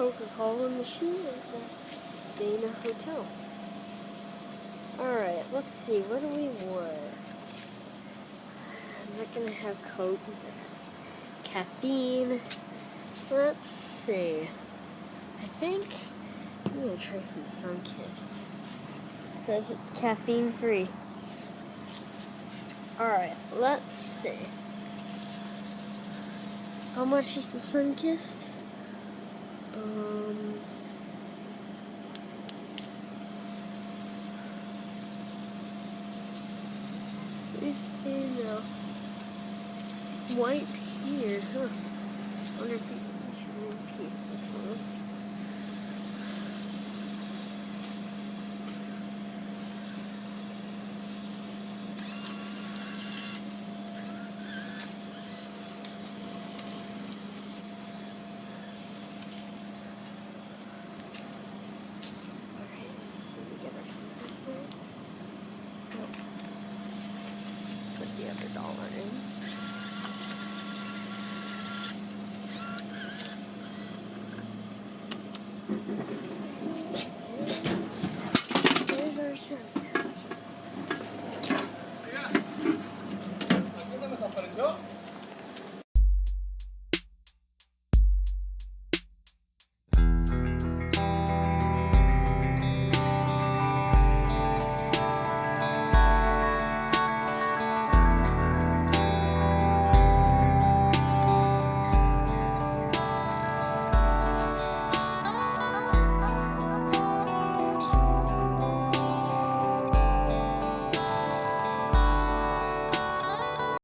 Cocacola Machine DANA Hotel. Alright, let's see, what do we want? I'm not gonna have Coke, caffeine. Let's see. I think I'm gonna try some Sunkist. It says it's caffeine free. Alright, let's see. How much is the Sunkist? Please pay now. Swipe here, huh? Wonder if